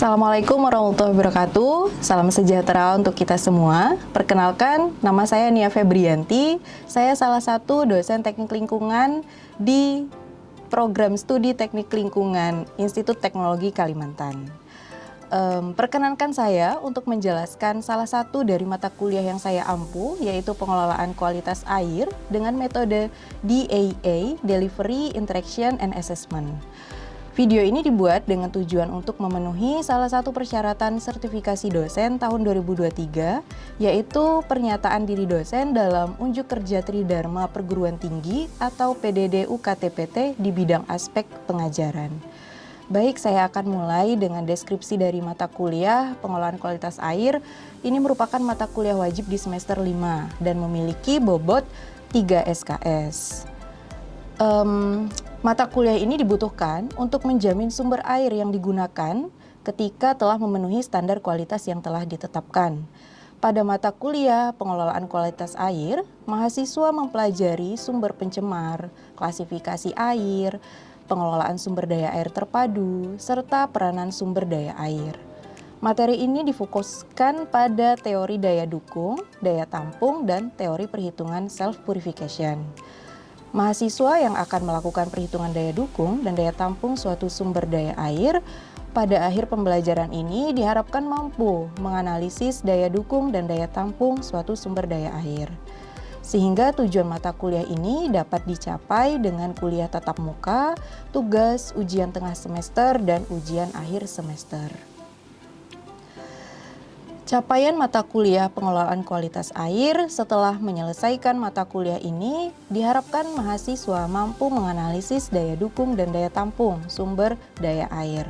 Assalamualaikum warahmatullahi wabarakatuh. Salam sejahtera untuk kita semua. Perkenalkan, nama saya Nia Febrianti. Saya salah satu dosen teknik lingkungan di program studi teknik lingkungan Institut Teknologi Kalimantan. Perkenankan saya untuk menjelaskan salah satu dari mata kuliah yang saya ampu, yaitu pengelolaan kualitas air dengan metode DAA, Delivery, Interaction, and Assessment. Video ini dibuat dengan tujuan untuk memenuhi salah satu persyaratan sertifikasi dosen tahun 2023, yaitu pernyataan diri dosen dalam unjuk kerja Tridharma Perguruan Tinggi atau PDD UKT-PT di bidang aspek pengajaran. Baik, saya akan mulai dengan deskripsi dari mata kuliah pengelolaan kualitas air. Ini merupakan mata kuliah wajib di semester 5 dan memiliki bobot 3 SKS. Mata kuliah ini dibutuhkan untuk menjamin sumber air yang digunakan ketika telah memenuhi standar kualitas yang telah ditetapkan. Pada mata kuliah pengelolaan kualitas air, mahasiswa mempelajari sumber pencemar, klasifikasi air, pengelolaan sumber daya air terpadu, serta peranan sumber daya air. Materi ini difokuskan pada teori daya dukung, daya tampung, dan teori perhitungan self-purification. Mahasiswa yang akan melakukan perhitungan daya dukung dan daya tampung suatu sumber daya air pada akhir pembelajaran ini diharapkan mampu menganalisis daya dukung dan daya tampung suatu sumber daya air. Sehingga tujuan mata kuliah ini dapat dicapai dengan kuliah tatap muka, tugas, ujian tengah semester, dan ujian akhir semester. Capaian mata kuliah pengelolaan kualitas air setelah menyelesaikan mata kuliah ini diharapkan mahasiswa mampu menganalisis daya dukung dan daya tampung sumber daya air,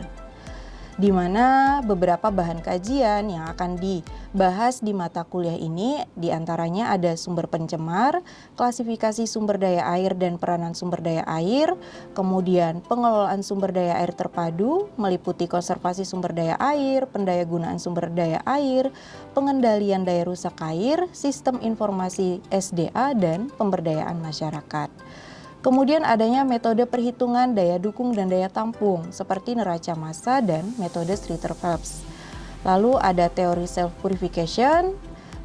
di mana beberapa bahan kajian yang akan dibahas di mata kuliah ini diantaranya ada sumber pencemar, klasifikasi sumber daya air dan peranan sumber daya air, kemudian pengelolaan sumber daya air terpadu meliputi konservasi sumber daya air, pendayagunaan sumber daya air, pengendalian daya rusak air, sistem informasi SDA, dan pemberdayaan masyarakat. Kemudian adanya metode perhitungan daya dukung dan daya tampung seperti neraca massa dan metode Streeter-Phelps. Lalu ada teori self-purification,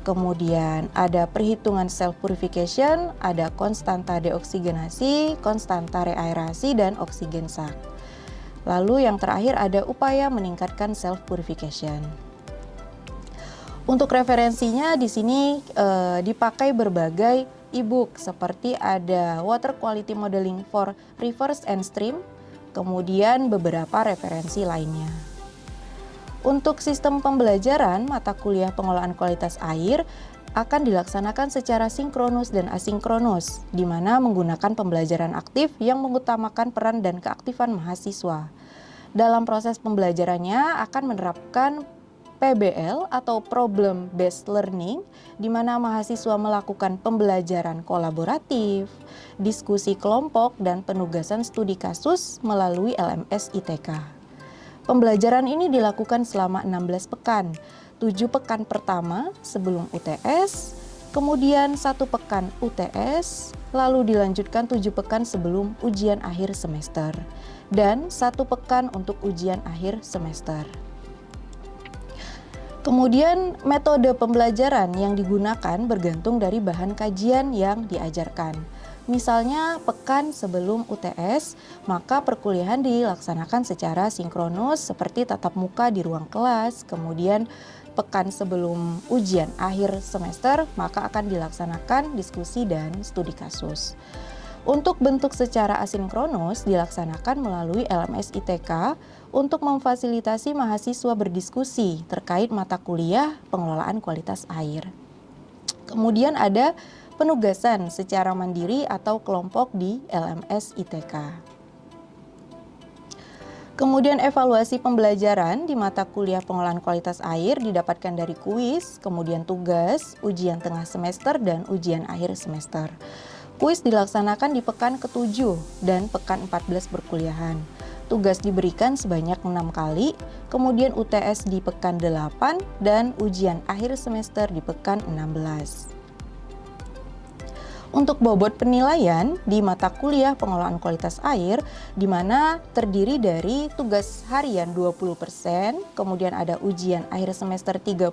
kemudian ada perhitungan self-purification, ada konstanta deoksigenasi, konstanta reaerasi, dan oksigen sak. Lalu yang terakhir ada upaya meningkatkan self-purification. Untuk referensinya di sini dipakai berbagai e-book seperti ada Water Quality Modeling for Rivers and Stream, kemudian beberapa referensi lainnya. Untuk sistem pembelajaran mata kuliah pengelolaan kualitas air akan dilaksanakan secara sinkronus dan asinkronus, di mana menggunakan pembelajaran aktif yang mengutamakan peran dan keaktifan mahasiswa. Dalam proses pembelajarannya akan menerapkan PBL atau Problem Based Learning, di mana mahasiswa melakukan pembelajaran kolaboratif, diskusi kelompok, dan penugasan studi kasus melalui LMS ITK. Pembelajaran ini dilakukan selama 16 pekan, 7 pekan pertama sebelum UTS, kemudian 1 pekan UTS, lalu dilanjutkan 7 pekan sebelum ujian akhir semester, dan 1 pekan untuk ujian akhir semester. Kemudian metode pembelajaran yang digunakan bergantung dari bahan kajian yang diajarkan. Misalnya pekan sebelum UTS, maka perkuliahan dilaksanakan secara sinkronus seperti tatap muka di ruang kelas. Kemudian pekan sebelum ujian akhir semester, maka akan dilaksanakan diskusi dan studi kasus. Untuk bentuk secara asinkronus dilaksanakan melalui LMS ITK untuk memfasilitasi mahasiswa berdiskusi terkait mata kuliah pengelolaan kualitas air. Kemudian ada penugasan secara mandiri atau kelompok di LMS ITK. Kemudian evaluasi pembelajaran di mata kuliah pengelolaan kualitas air didapatkan dari kuis, kemudian tugas, ujian tengah semester, dan ujian akhir semester. Kuis dilaksanakan di pekan ke-7 dan pekan 14 perkuliahan. Tugas diberikan sebanyak 6 kali, kemudian UTS di pekan 8 dan ujian akhir semester di pekan 16. Untuk bobot penilaian di mata kuliah pengelolaan kualitas air, di mana terdiri dari tugas harian 20%, kemudian ada ujian akhir semester 30%,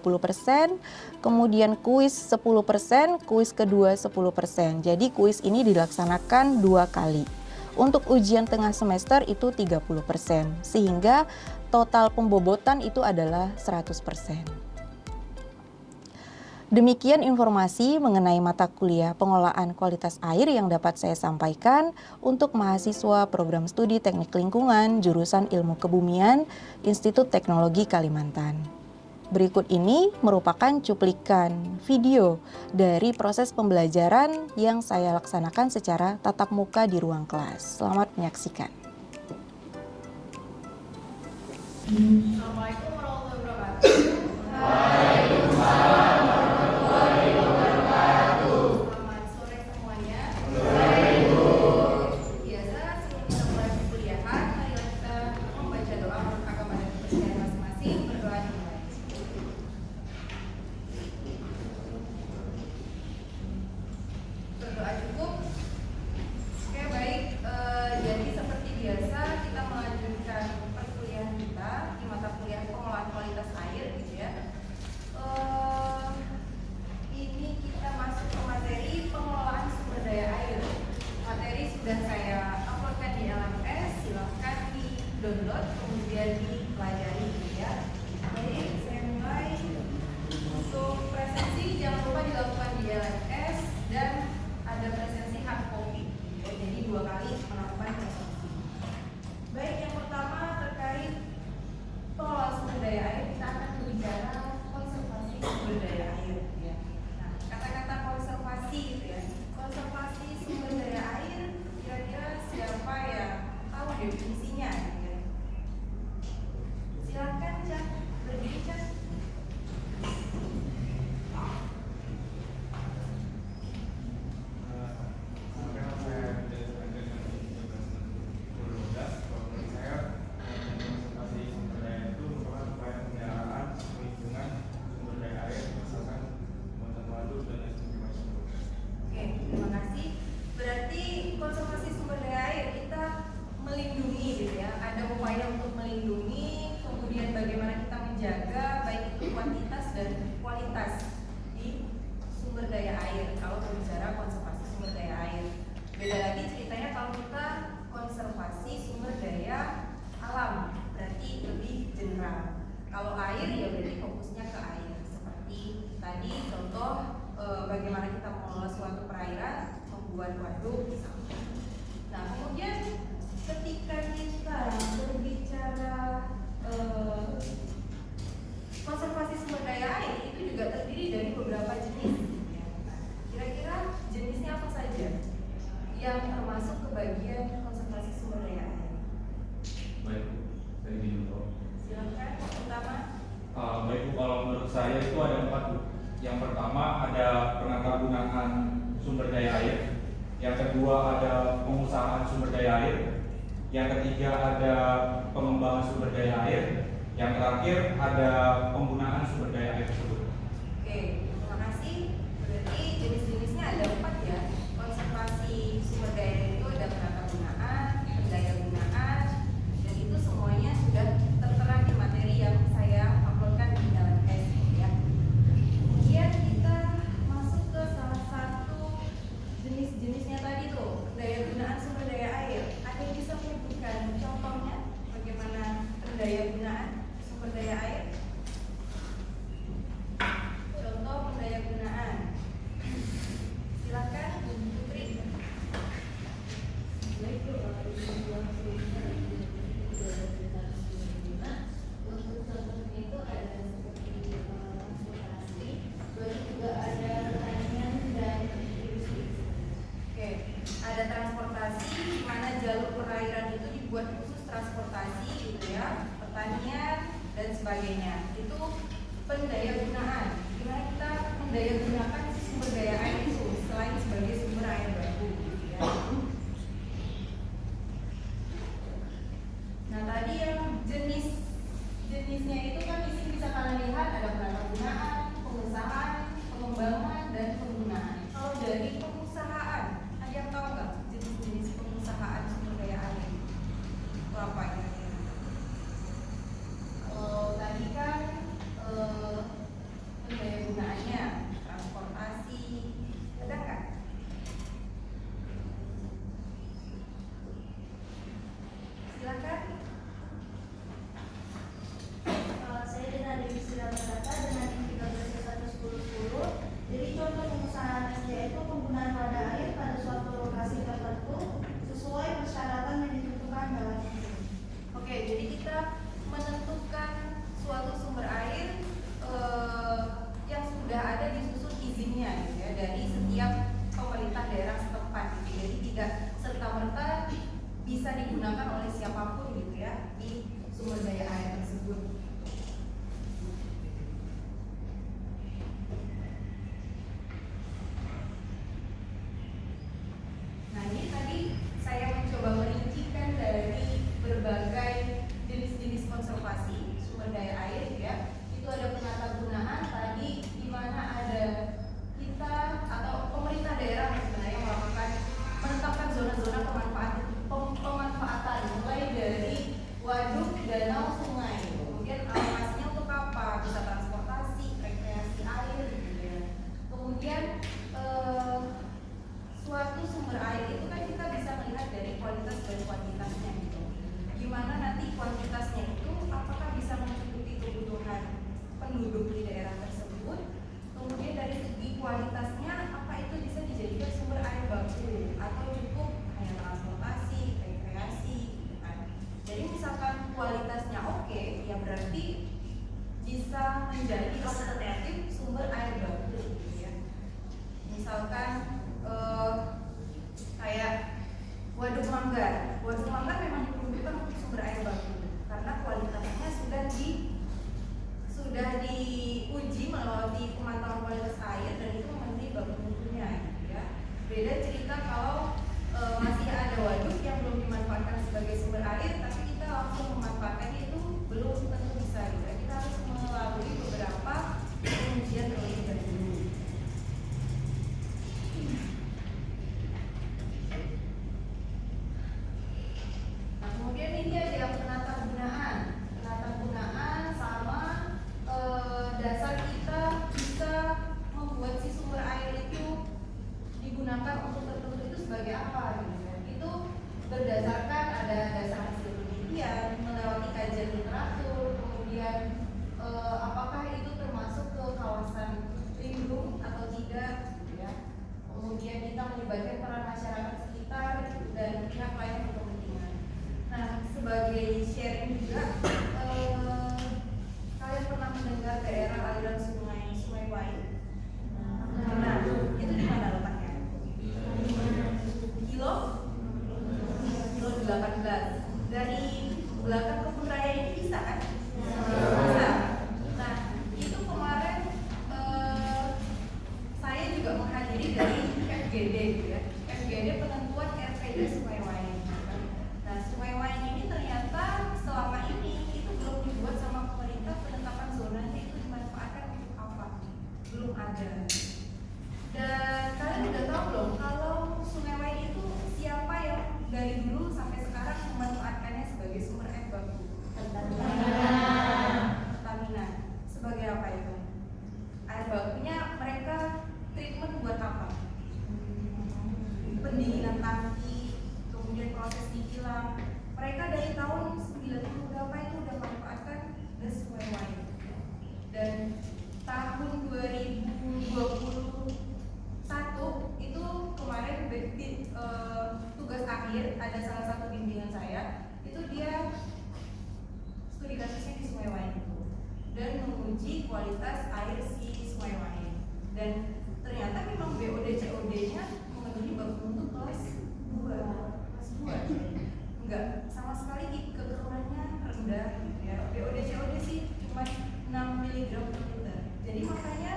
kemudian kuis 10%, kuis kedua 10%. Jadi kuis ini dilaksanakan 2 kali. Untuk ujian tengah semester itu 30%, sehingga total pembobotan itu adalah 100%. Demikian informasi mengenai mata kuliah pengelolaan kualitas air yang dapat saya sampaikan untuk mahasiswa program studi Teknik Lingkungan jurusan Ilmu Kebumian Institut Teknologi Kalimantan. Berikut ini merupakan cuplikan video dari proses pembelajaran yang saya laksanakan secara tatap muka di ruang kelas. Selamat menyaksikan. Assalamualaikum warahmatullahi wabarakatuh. Selamat sore semuanya. Biasa sebelum kita mulai perkuliahan, marilah kita membaca doa menurut agama dan kepercayaan masing-masing. Berdoa dimulai. Berdoa cukup. Oke, baik. Jadi seperti biasa kita melanjutkan perkuliahan kita di mata kuliah pengelolaan kualitas air, gitu ya. Ini kita masuk ke materi pengelolaan sumber daya air. Materi sudah saya uploadkan di LMS, silahkan di download kemudian dipelajari, gitu ya. Baik, saya mulai. Untuk presensi jangan lupa dilakukan di LMS dan ada presensi hard copy, ya. Jadi 2 kali melakukan presensi. Baik, yang pertama terkait pengelolaan sumber daya air, kita akan berbicara konservasi sumber daya air, ya. Nah, kata-kata konservasi, gitu ya. Konservasi sumber daya air, kira-kira siapa yang tahu definisinya, gitu ya? Silakan, Cak, berdiri, Cak. Oke, terima kasih. Berarti konservasi sumber daya air kita melindungi, gitu ya. Ada upaya untuk melindungi, kemudian bagaimana kita menjaga baik itu kuantitas dan kualitas di sumber daya air. Kalau berbicara konservasi sumber daya air, beda lagi ceritanya kalau kita konservasi sumber daya alam, berarti lebih general. Kalau air ya berarti fokusnya ke air. Seperti tadi contoh bagaimana kita mengelola suatu perairan, membuat waduk misalnya. Nah, kemudian ketika kita berbicara konservasi sumber daya air, itu juga terdiri dari beberapa jenis, ya. Nah, kira-kira jenisnya apa saja yang termasuk ke bagian konservasi sumber daya air? Baik, saya ingin tahu. Silakan, pertama. Baik Bu, kalau menurut saya itu ada 4 Bu. Yang pertama ada penata gunaan sumber daya air. Yang kedua ada pengusahaan sumber daya air. Yang ketiga ada pengembangan sumber daya air. Yang terakhir ada penggunaan sumber daya air tersebut. Oke, terima kasih. Berarti jenis-jenisnya ada 4, ya. Konservasi sumber daya air itu ada penata gunaan, pendaya gunaan, dan itu semuanya sudah tertera di materi yang saya uploadkan di LMS, ya. Kemudian kita masuk ke salah satu jenis-jenisnya tadi tuh, pendaya gunaan sumber daya air. Ada yang bisa menyebutkan contohnya bagaimana pendaya gunaan sumber daya air? Jadi tidak serta-merta bisa digunakan oleh siapapun gitu ya di sumber daya air tersebut. Nah, ini tadi saya mencoba merincikan dari berbagai jenis-jenis konservasi sumber daya air ya. Itu ada penata gunaan tadi, di mana ada kita atau pemerintah daerah sebenarnya melakukan menetapkan zona-zona pemanfaatan mulai dari waduk, danau, sungai. Kemudian alokasinya untuk apa? Bisa transportasi, rekreasi air gitu ya. Kemudian suatu sumber air itu kan kita bisa melihat dari kualitas dan kuantitasnya gitu. Gimana nanti kuantitasnya itu apakah bisa mencukupi kebutuhan penduduk di daerah tersebut. Kemudian dari segi kualitasnya apa itu bisa dijadikan sumber air baku atau cukup hanya transportasi, rekreasi gitu kan. Jadi misalkan kualitasnya oke, ya berarti bisa menjadi alternatif sumber air baku gitu ya. Misalkan kayak Waduk Manggar. Waduk Manggar memang diperuntukkan untuk sumber air baku karena kualitasnya sudah diuji melalui pemantauan kualitas air dan itu memenuhi baku mutunya gitu ya. Beda cerita kalau masih ada waduk yang belum dimanfaatkan sebagai sumber air tapi kita langsung memanfaatkannya, itu belum tentu bisa gitu ya. Kita harus melalui beberapa pengujian terlebih dahulu. Kemudian ini ada yang penata gunaan. Penata gunaan sama dasar kita bisa membuat si sumber air itu digunakan untuk tertentu itu sebagai apa gitu ya. Itu berdasarkan ada dasar hasil penelitian, melewati kajian literatur, kemudian apakah itu termasuk ke kawasan lindung atau tidak gitu ya. Kemudian kita melibatkan peran masyarakat sekitar dan pihak lain berkepentingan. Nah, sebagai sharing juga, kalian pernah mendengar daerah aliran Sungai Wai? Nah, itu di mana letaknya? Kilo 18. Dari belakang kebun raya ini bisa kan? Bisa. Nah, itu kemarin saya juga menghadiri dari FGD gitu ya. FGD penentuan RPD Sungai Wai. Nah, Sungai Wai ini ternyata selama ini itu belum dibuat sama pemerintah penetapan zonanya itu dimanfaatkan untuk apa? Belum ada. Dan kalian udah tahu belum kalau Sungai Wai itu siapa yang dari dulu sampai sekarang memanfaatkannya sebagai sumber air baku? Pertamina. Sebagai apa itu? Air bakunya mereka treatment buat apa? Pendinginan tangki, kemudian proses dikilang. Mereka dari tahun 90 berapa itu udah manfaatkan gas Sungai Wai. Dan tahun 2021 itu kemarin tugas akhir ada salah satu bimbingan saya, itu dia studi kasusnya di Sungai Wai itu dan menguji kualitas air si Sungai Wai. Dan ternyata memang BOD COD-nya memenuhi baku mutu kelas 2. Enggak, sama sekali kekeruhannya rendah gitu ya. BOD COD sih cuma 6 mg per liter. Jadi makanya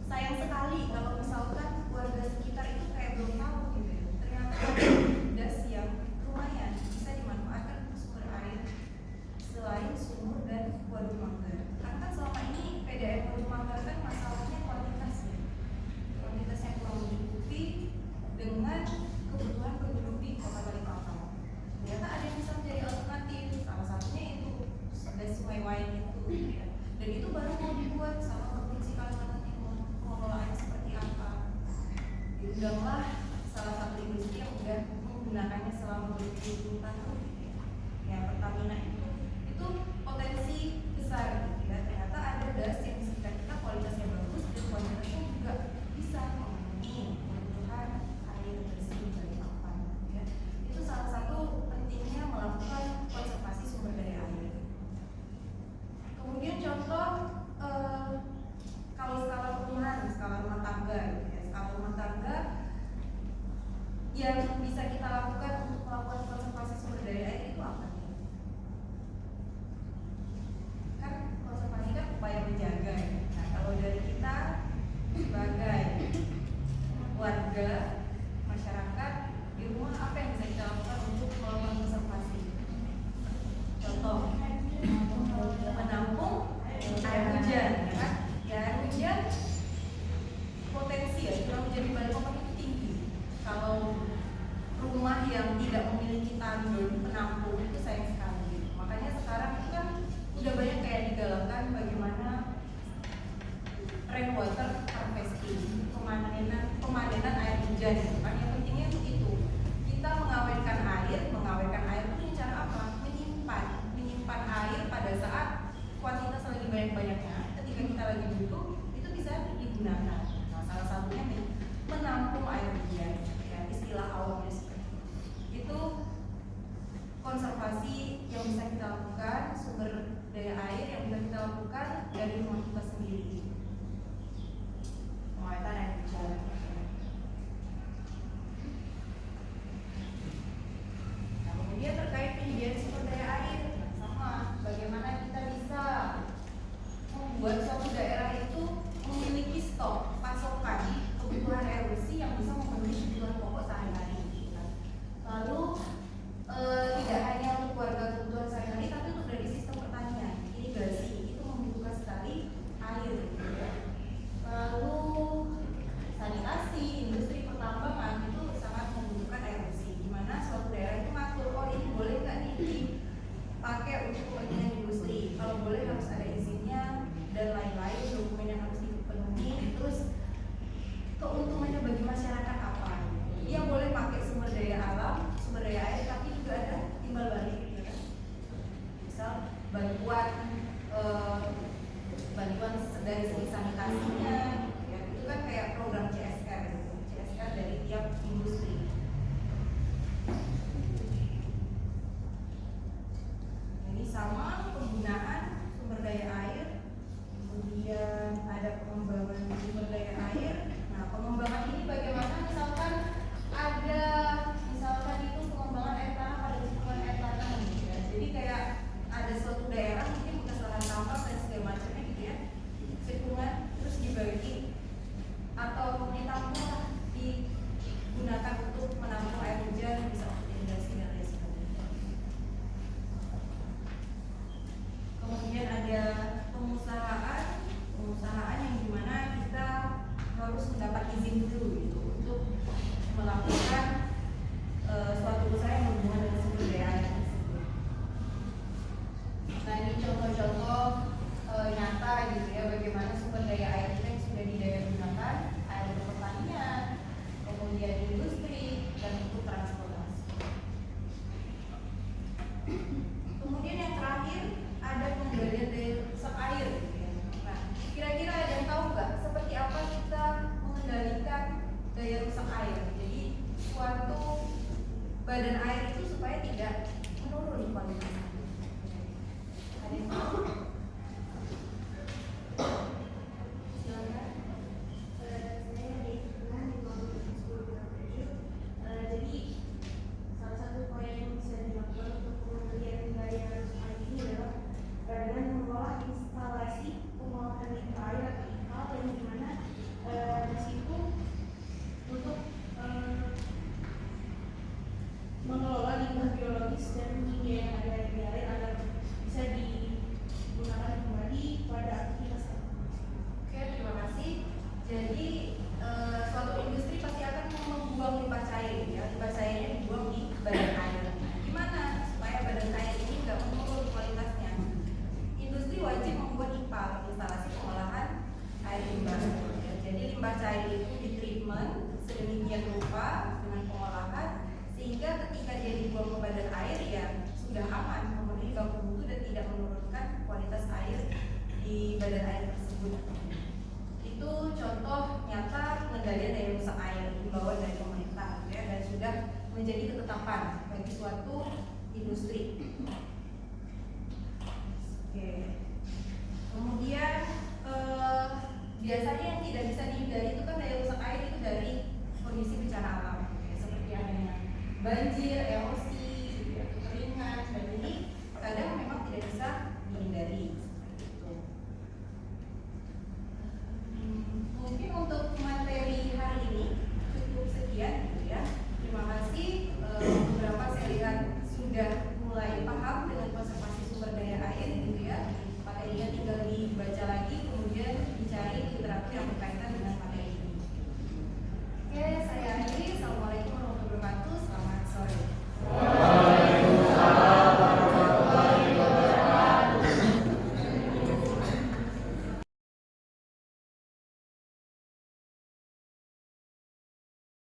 sayang sekali kalau misalkan warga sekitar itu kayak belum tahu gitu ya. Ternyata ada das yang lumayan bisa dimanfaatkan untuk sumber air selain sumur dan waduk Manggar. Karena kan selama ini PDAM waduk Manggar kan masalahnya kuantitasnya. Kuantitas yang kurang mencukupi dengan kebutuhan penduduk di Kota Balikpapan. Ternyata ada yang bisa menjadi alternatif. Salah satunya itu ada Sungai Wai itu ya. Dan itu baru mau dibuat sama Provinsi Kalimantan Timur. Pengelolaannya seperti apa? Diundanglah salah satu industri yang sudah menggunakannya selama berpuluh-puluh tahun. Ya, Pertamina itu potensi besar gitu ya. Ternyata ada gas yang di sekitar kita kualitasnya bagus dan kualitasnya juga bisa memenuhi kebutuhan air bersih dari papan ya. Itu salah satu pentingnya melakukan konservasi sumber daya air. Kemudian contoh kalau skala perumahan, skala rumah tangga gitu ya. Skala rumah tangga yang bisa kita lakukan untuk melakukan konservasi sumber daya air itu apa? Kan konservasi kan upaya menjaga ya. Nah, kalau dari kita sebagai warga masyarakat di rumah, apa yang bisa kita lakukan untuk melakukan konservasi? Contoh, menampung air hujan, ya kan? Ya, air hujan potensi ya curah hujan di Balikpapan itu tinggi. Kalau rumah yang tidak memiliki tandon penampung itu sayang sekali. Makanya sekarang itu kan udah banyak kayak digalakkan bagaimana rainwater harvesting, pemanenan air hujan gitu kan. Yang pentingnya itu kita mengawetkan air itu dengan cara apa? Menyimpan air pada saat kuantitas lagi banyak-banyaknya, ketika kita lagi butuh itu bisa digunakan. Nah, salah satunya nih menampung air hujan, ya, istilah awamnya seperti itu. Konservasi yang bisa kita lakukan, sumber daya air yang bisa kita lakukan dari rumah kita sendiri. Pengawetan air hujan. Nah, kemudian terkait penyediaan sumber daya air, sama bagaimana kita bisa membuat suatu daerah itu memiliki stok pasokan kebutuhan air bersih yang bisa memenuhi kebutuhan pokok sehari-hari. Lalu tidak hanya untuk warga kebutuhan sehari-hari, tapi untuk dari sistem pertanian, irigasi itu membutuhkan sekali air. Lalu sanitasi, industri pertambangan itu sangat membutuhkan air bersih. Dimana suatu daerah itu ngatur, oh ini boleh nggak nih dipakai untuk kepentingan industri? Kalau boleh harus ada izinnya dan lain-lain, dokumen yang harus dipenuhi. Terus keuntungannya bagi masyarakat apa? Dia boleh pakai sumber daya alam, sumber daya air, tapi juga ada timbal balik, gitu kan? Misal bantuan dari segi sanitasinya, ya, itu kan kayak program CSR, gitu. CSR dari tiap industri. Ini sama penggunaan sumber daya air, kemudian ada pengembangan sumber daya air. Nah, pengembangan ini bagaimana? Misalkan itu pengembangan air tanah pada lingkungan air tanah, gitu ya. Jadi kayak ada suatu daerah mungkin bekas lahan tambang dan segala macamnya, gitu ya, cekungan terus dibagi atau ditampung, digunakan untuk menampung air hujan, bisa untuk irigasi dan lain sebagainya. Kemudian ada pengusahaan yang dimana kita harus mendapat izin dulu gitu untuk melakukan suatu usaha yang berhubungan dengan sumber daya air tersebut. Nah, ini contoh-contoh nyata gitu ya, bagaimana sumber daya air kita yang sudah didaya gunakan, air untuk pertanian, kemudian industri, dan untuk transportasi. Kemudian yang terakhir ada pengendalian daya rusak air gitu ya. Nah, kira-kira ada yang tahu nggak seperti apa kita mengendalikan daya rusak air? Jadi suatu badan air itu supaya tidak menurun kualitasnya. Ada yang tahu? Silakan. Jadi salah satu proyek yang bisa dilakukan untuk pengendalian daya rusak air ini adalah dengan mengolah instalasi pengolahan limbah air atau IPAL, yang dimana di situ untuk mengelola limbah biologis dan kimia yang ada di air agar bisa digunakan kembali pada aktivitas. Oke, terima kasih. Jadi suatu industri pasti akan membuang limbah cair, ya. Limbah cairnya dibuang di badan air. Gimana supaya badan air ini nggak menurun kualitasnya? Industri wajib membuat IPAL, instalasi pengolahan air limbah. Ya, jadi limbah cair itu ditreatment sedemikian rupa dengan pengolahan sehingga ketika dia dibuang ke badan air ya sudah aman, memenuhi baku mutu dan tidak menurunkan kualitas air di badan air tersebut. Itu contoh nyata pengendalian daya rusak air himbauan dari pemerintah, ya, dan sudah menjadi ketetapan bagi suatu industri.